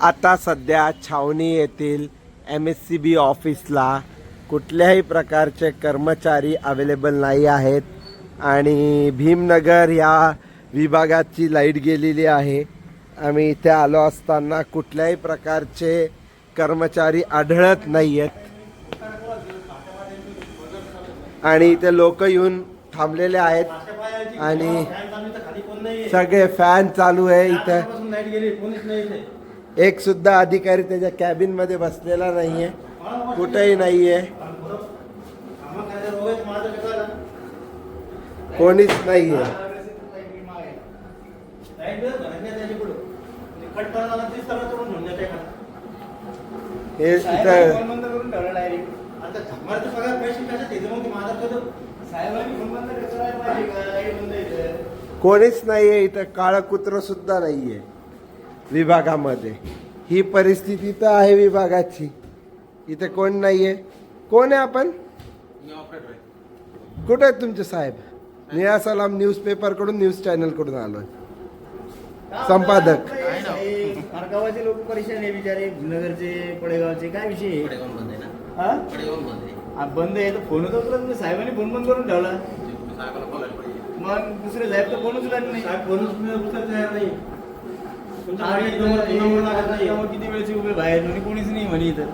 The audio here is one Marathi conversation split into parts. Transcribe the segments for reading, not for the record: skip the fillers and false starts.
आता सध्या छावणी येथील MSCB ऑफिसला कुठल्याही प्रकारचे कर्मचारी अवेलेबल नाही आहेत आणि भीमनगर या विभागाची लाईट गेलेली आहे. आम्ही इथे आलो असताना कुठल्याही प्रकारचे कर्मचारी आढळत नाही आहेत आणि इथे लोक येऊन थांबलेले आहेत आणि सगळे फॅन चालू आहे. इथे एक सुद्धा अधिकारी त्याच्या कॅबिन मध्ये बसलेला नाहीये, कुठेही नाहीये, कोणीच नाहीये. हे इथं कोणीच नाहीये, इथं काळं कुत्र सुद्धा नाहीये विभागामध्ये. ही परिस्थिती तर आहे विभागाची. इथे कोण नाहीये. कोण आहे आपण? कुठे आहेत तुमचे साहेब? निळा सलाम न्यूज पेपर कडून, न्यूज चॅनल कडून आलोय. संपादक गावाचे लोक परेशान आहे बिचारे. नगरचे, पडेगावचे. काय विषय बंद आहे? तर फोन होता तुला, साहेबांनी फोन बंद करून ठेवला. मग दुसरे साहेब तर फोन उचलत नाही. किती वेळचे उभे बाहेर आणि कोणीच नाही म्हणे इथं.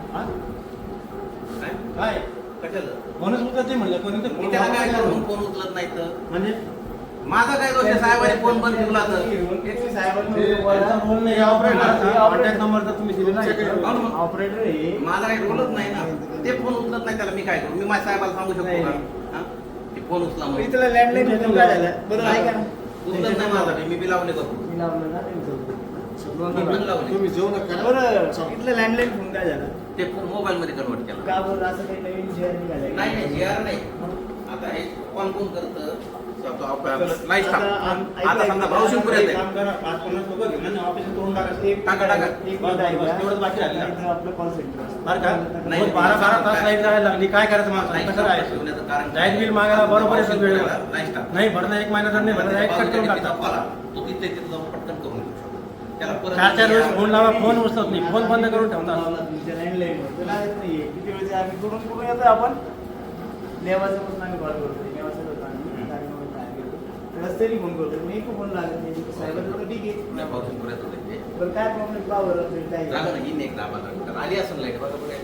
काय फोनच उचलत नाही म्हणलं कोणी तर फोन उचलत नाही तर म्हणजे माझा काय दोष आहे? साहेबांनी फोन बंद ठेवला तर ऑपरेटर आहे, माझा काही रोलच नाही ना. ते फोन उचलत नाही, त्याला मी काय करू? मी माझ्या साहेबाला सांगू शकतो का ते फोन उचला म्हणून? त्याला लँडलाईन काय झालं बरं आहे का? उचलत नाही माझा, मी बी लावले करतो. मी लावलं ना तुम्ही जेवण करा बरं. इथलं लँडलाईन फोन काय झालं? ते फोन मोबाईल मध्ये कन्वर्ट केला का बरं? असं काही नवीन शेअर निघालं? नाही शेअर नाही. आता हे कोण कोण करतं? आता समजा ब्राउशिंग पर्यंत काम करा. 5-50 लोक घेऊन ऑफिस करून टाका. एवढंच बाकी राहिलं आपलं कॉल सेंटर बरं का. नाही 12-12 तास लाईट जायला लागली. काय करायचं माणसं? कसं राहायचं? कारण लाईट बिल मागायला बरोबर आहे वेळेला नाही भरणं. 1 महिना जर नाही भरलं लाईट कट करून टाकतात. तो तिथे तिथं पटकन करून त्याला 4-4 वेळेस फोन लावा, फोन उचलत नाही. फोन बंद करून ठेवतात. लँडलाईन किती वेळेस आम्ही करून येतो. आपण नेवाचं पण आम्ही कॉल करतो. नेवाचं रस्त्याने फोन करतो. मी फोन लागत नाही. साहेबांचं तर ठीक आहे. बरं काय प्रॉब्लेम? आली असेल लाईट बरोबर आहे.